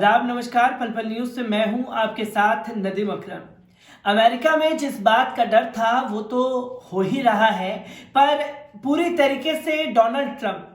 आदाब, नमस्कार। पल पल न्यूज से मैं हूं आपके साथ नदीम अकरम। अमेरिका में जिस बात का डर था वो तो हो ही रहा है, पर पूरी तरीके से डोनाल्ड ट्रंप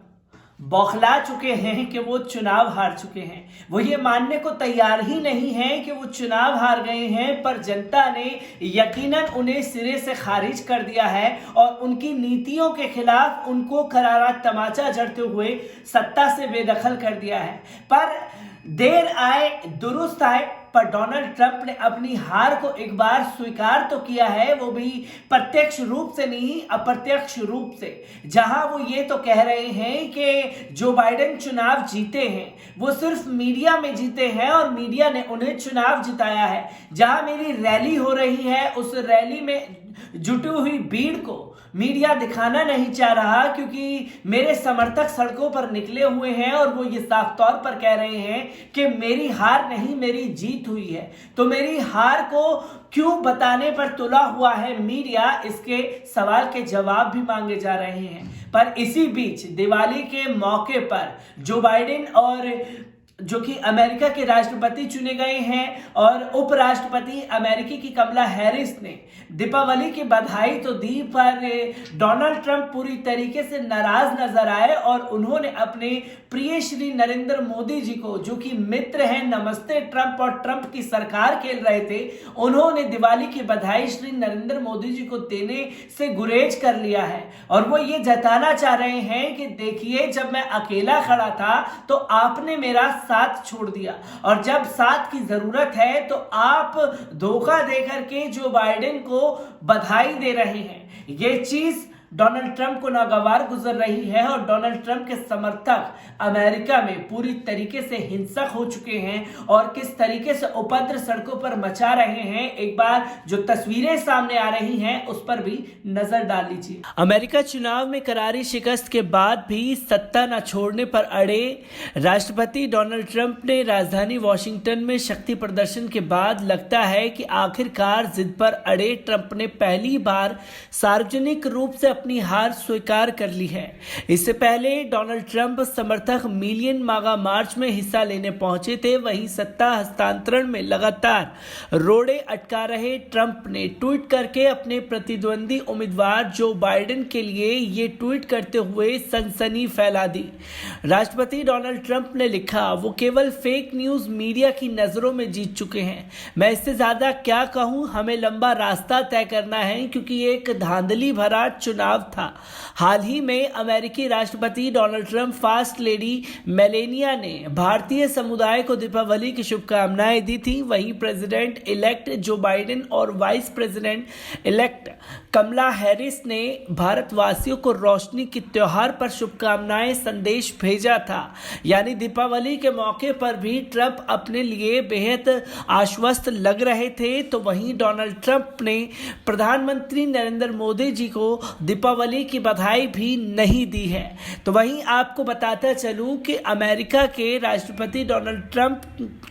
बौखला चुके हैं कि वो चुनाव हार चुके हैं। वो ये मानने को तैयार ही नहीं है कि वो चुनाव हार गए हैं, पर जनता ने यकीनन उन्हें सिरे से खारिज कर दिया है और उनकी नीतियों के खिलाफ उनको करारा तमाचा जड़ते हुए सत्ता से बेदखल कर दिया है। पर देर आए दुरुस्त आए, पर डोनाल्ड ट्रंप ने अपनी हार को एक बार स्वीकार तो किया है, वो भी प्रत्यक्ष रूप से नहीं, अप्रत्यक्ष रूप से। जहां वो ये तो कह रहे हैं कि जो बाइडेन चुनाव जीते हैं वो सिर्फ मीडिया में जीते हैं और मीडिया ने उन्हें चुनाव जिताया है। जहां मेरी रैली हो रही है उस रैली में जुटी हुई भीड़ को मीडिया दिखाना नहीं चाह रहा, क्योंकि मेरे समर्थक सड़कों पर निकले हुए हैं और वो ये साफ तौर पर कह रहे हैं कि मेरी हार नहीं, मेरी जीत हुई है। तो मेरी हार को क्यों बताने पर तुला हुआ है मीडिया, इसके सवाल के जवाब भी मांगे जा रहे हैं। पर इसी बीच दिवाली के मौके पर जो बाइडेन और जो कि अमेरिका के राष्ट्रपति चुने गए हैं और उपराष्ट्रपति अमेरिकी की कमला हैरिस ने दीपावली की बधाई तो दी, पर डोनाल्ड ट्रंप पूरी तरीके से नाराज नजर आए और उन्होंने अपने प्रिय श्री नरेंद्र मोदी जी को, जो कि मित्र हैं, नमस्ते ट्रंप और ट्रंप की सरकार खेल रहे थे, उन्होंने दिवाली की बधाई श्री नरेंद्र मोदी जी को देने से गुरेज कर लिया है। और वो ये जताना चाह रहे हैं कि देखिए, जब मैं अकेला खड़ा था तो आपने मेरा साथ छोड़ दिया, और जब साथ की जरूरत है तो आप धोखा देकर के जो बाइडेन को बधाई दे रहे हैं। ये चीज डोनाल्ड ट्रंप को नागवार गुजर रही है और डोनाल्ड ट्रंप के समर्थक अमेरिका में पूरी तरीके से हिंसक हो चुके हैं और किस तरीके से उपद्रव सड़कों पर मचा रहे हैं। एक बार जो तस्वीरें सामने आ रही हैं उस पर भी नजर डाल लीजिए। अमेरिका चुनाव में करारी शिकस्त के बाद भी सत्ता न छोड़ने पर अड़े राष्ट्रपति डोनाल्ड ट्रंप ने राजधानी वॉशिंगटन में शक्ति प्रदर्शन के बाद लगता है कि आखिरकार जिद पर अड़े ट्रंप ने पहली बार सार्वजनिक रूप से अपनी हार स्वीकार कर ली है। इससे पहले डोनाल्ड ट्रंप समर्थक मिलियन मागा मार्च में हिस्सा लेने पहुंचे थे। वहीं सत्ता हस्तांतरण में लगातार रोड़े अटका रहे ट्रंप ने ट्वीट करके अपने प्रतिद्वंदी उम्मीदवार जो बाइडेन के लिए ये ट्वीट करते हुए सनसनी फैला दी। राष्ट्रपति डोनाल्ड ट्रंप ने लिखा, वो केवल फेक न्यूज मीडिया की नजरों में जीत चुके हैं। मैं इससे ज्यादा क्या कहूं, हमें लंबा रास्ता तय करना है, क्योंकि एक धांधली भरा चुनाव था। हाल ही में अमेरिकी राष्ट्रपति Donald Trump first lady Melania ने भारतीय समुदाय को दीपावली की शुभकामनाएं दी थी। वहीं प्रेसिडेंट इलेक्ट जो बाइडेन और वाइस प्रेसिडेंट इलेक्ट कमला हैरिस ने भारतवासियों को रोशनी के त्योहार पर शुभकामनाएं संदेश भेजा था। यानी दीपावली के मौके पर भी ट्रंप अपने लिए बेहद आश्वस्त लग रहे थे। तो वहीं डोनाल्ड ट्रंप ने प्रधानमंत्री नरेंद्र मोदी जी को दीपावली की बधाई भी नहीं दी है। तो वहीं आपको बताता चलूं कि अमेरिका के राष्ट्रपति डोनाल्ड ट्रंप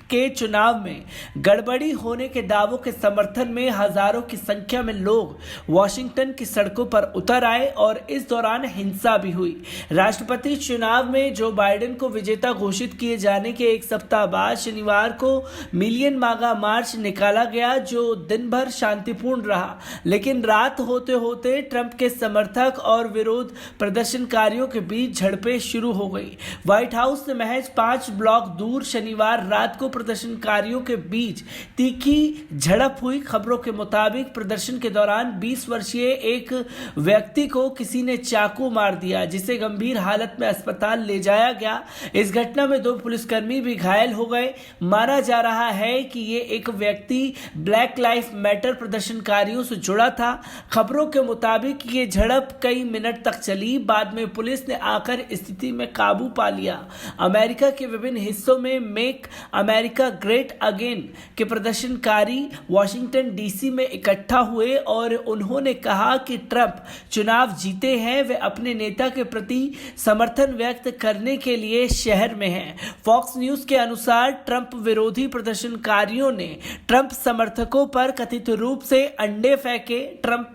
के चुनाव में गड़बड़ी होने के दावों के समर्थन में हजारों की संख्या में लोग वॉशिंगटन की सड़कों पर उतर आए और इस दौरान हिंसा भी हुई। राष्ट्रपति चुनाव में जो बाइडेन को विजेता घोषित किए जाने के एक सप्ताह बाद शनिवार को मिलियन मागा मार्च निकाला गया, जो दिन भर शांतिपूर्ण रहा, लेकिन रात होते होते ट्रंप के समर्थक और विरोध प्रदर्शनकारियों के बीच झड़पें शुरू हो गई। व्हाइट हाउस से महज 5 ब्लॉक दूर शनिवार रात को प्रदर्शनकारियों के बीच तीखी झड़प हुई। खबरों के मुताबिक प्रदर्शन के दौरान 20 वर्षीय एक व्यक्ति को किसी ने चाकू मार दिया, जिसे गंभीर हालत में अस्पताल ले जाया गया। इस घटना में 2 पुलिसकर्मी भी घायल हो गए। माना जा रहा है कि ये एक व्यक्ति ब्लैक लाइफ मैटर प्रदर्शनकारियों से जुड़ा था। खबरों के मुताबिक ये झड़प कई मिनट तक चली। बाद में पुलिस ने आकर स्थिति में काबू पा लिया। अमेरिका के विभिन्न हिस्सों में मेक अमेरिका ग्रेट अगेन के प्रदर्शनकारी वॉशिंगटन डीसी में इकट्ठा हुए और उन्होंने कहा कि ट्रंप चुनाव जीते हैं, वे अपने नेता के प्रति समर्थन व्यक्त करने के लिए शहर में हैं। फॉक्स न्यूज के अनुसार ट्रंप विरोधी प्रदर्शनकारियों ने ट्रंप समर्थकों पर कथित रूप से अंडे फेंके। ट्रंप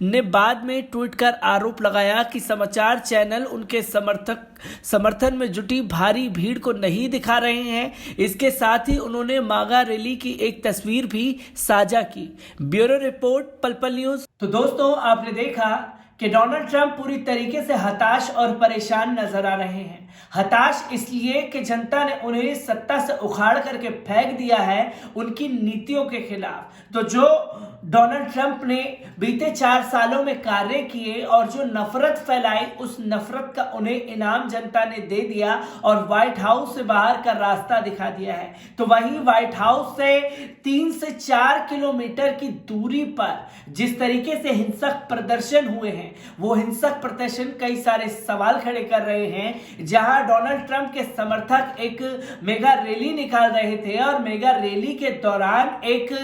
ने बाद में ट्वीट कर आरोप लगाया कि समाचार चैनल उनके समर्थन में जुटी भारी भीड़ को नहीं दिखा रहे हैं। इसके साथ ही उन्होंने मागा रैली की एक तस्वीर भी साझा की। ब्यूरो रिपोर्ट, पल पल न्यूज। तो दोस्तों, आपने देखा कि डोनाल्ड ट्रंप पूरी तरीके से हताश और परेशान नजर आ रहे हैं। हताश इसलिए कि जनता ने उन्हें सत्ता से उखाड़ करके फेंक दिया है उनकी नीतियों के खिलाफ। तो जो डोनाल्ड ट्रंप ने बीते 4 सालों में कार्य किए और जो नफरत फैलाई, उस नफरत का उन्हें इनाम जनता ने दे दिया और व्हाइट हाउस से बाहर का रास्ता दिखा दिया है। तो वहीं व्हाइट हाउस से 3 से 4 किलोमीटर की दूरी पर जिस तरीके से हिंसक प्रदर्शन हुए हैं, वो हिंसक प्रदर्शन कई सारे सवाल खड़े कर रहे हैं। जहां डोनाल्ड ट्रंप के समर्थक एक मेगा रैली निकाल रहे थे और मेगा रैली के दौरान एक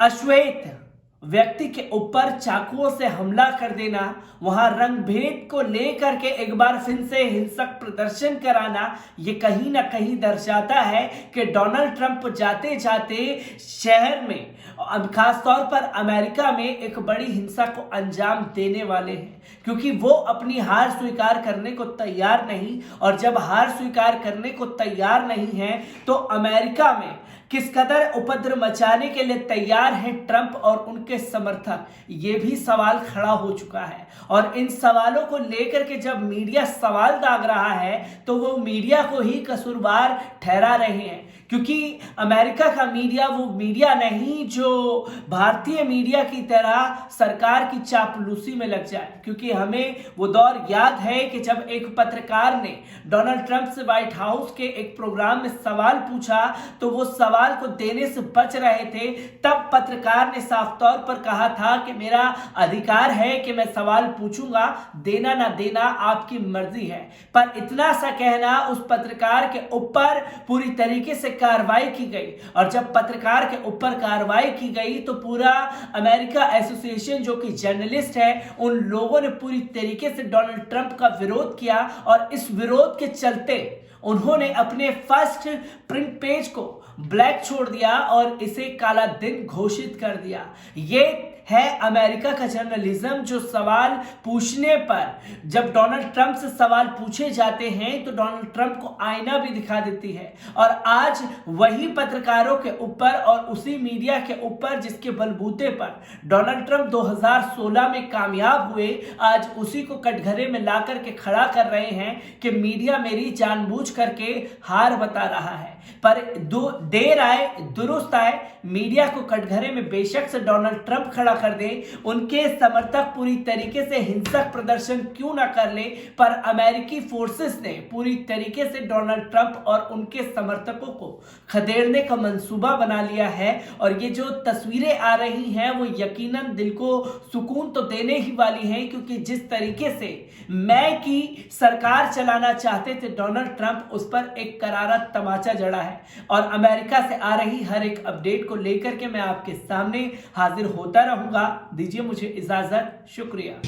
अश्वेत व्यक्ति के ऊपर चाकुओं से हमला कर देना, वहां रंग भेद को लेकर के एक बार फिर से हिंसक प्रदर्शन कराना, ये कहीं ना कहीं दर्शाता है कि डोनाल्ड ट्रंप जाते जाते शहर में, खासतौर पर अमेरिका में, एक बड़ी हिंसा को अंजाम देने वाले हैं। क्योंकि वो अपनी हार स्वीकार करने को तैयार नहीं, और जब हार स्वीकार करने को तैयार नहीं है तो अमेरिका में किस कदर उपद्रव मचाने के लिए तैयार हैं ट्रंप और उनके समर्थक, ये भी सवाल खड़ा हो चुका है। और इन सवालों को लेकर के जब मीडिया सवाल दाग रहा है तो वो मीडिया को ही कसूरवार ठहरा रहे हैं। क्योंकि अमेरिका का मीडिया वो मीडिया नहीं जो भारतीय मीडिया की तरह सरकार की चापलूसी में लग जाए। क्योंकि हमें वो दौर याद है कि जब एक पत्रकार ने डोनाल्ड ट्रंप से व्हाइट हाउस के एक प्रोग्राम में सवाल पूछा तो वो सवाल को देने से बच रहे थे। तब पत्रकार ने साफ तौर पर कहा था कि मेरा अधिकार है कि मैं सवाल पूछूंगा, देना ना देना आपकी मर्जी है। पर इतना सा कहना, उस पत्रकार के ऊपर पूरी तरीके से कार्रवाई की गई। और जब पत्रकार के ऊपर कार्रवाई की गई तो पूरा अमेरिका एसोसिएशन जो कि जर्नलिस्ट है, उन लोगों ने पूरी तरीके से डोनाल्ड ट्रंप का विरोध किया। और इस विरोध के चलते उन्होंने अपने फर्स्ट प्रिंट पेज को ब्लैक छोड़ दिया और इसे काला दिन घोषित कर दिया। ये है अमेरिका का जर्नलिज्म, जो सवाल पूछने पर जब डोनाल्ड ट्रंप से सवाल पूछे जाते हैं तो डोनाल्ड ट्रंप को आईना भी दिखा देती है। और आज वही पत्रकारों के ऊपर और उसी मीडिया के ऊपर जिसके बलबूते पर डोनाल्ड ट्रंप 2016 में कामयाब हुए, आज उसी को कटघरे में ला करके खड़ा कर रहे हैं कि मीडिया मेरी जानबूझ करके हार बता रहा है। पर देर आए दुरुस्त आए, मीडिया को कटघरे में बेशक से डोनाल्ड ट्रंप खड़ा कर दे, उनके समर्थक पूरी तरीके से हिंसक प्रदर्शन क्यों ना कर ले, पर अमेरिकी फोर्सेस ने पूरी तरीके से डोनाल्ड ट्रंप और उनके समर्थकों को खदेड़ने का मंसूबा बना लिया है। और ये जो तस्वीरें आ रही हैं वो यकीनन दिल को सुकून तो देने ही वाली हैं। क्योंकि जिस तरीके से मैं की सरकार चलाना चाहते थे डोनाल्ड ट्रंप, उस पर एक करारा तमाचा जड़ा है। और अमेरिका से आ रही हर एक अपडेट को लेकर के मैं आपके सामने हाजिर होता रहूंगा। दीजिए मुझे इजाजत, शुक्रिया।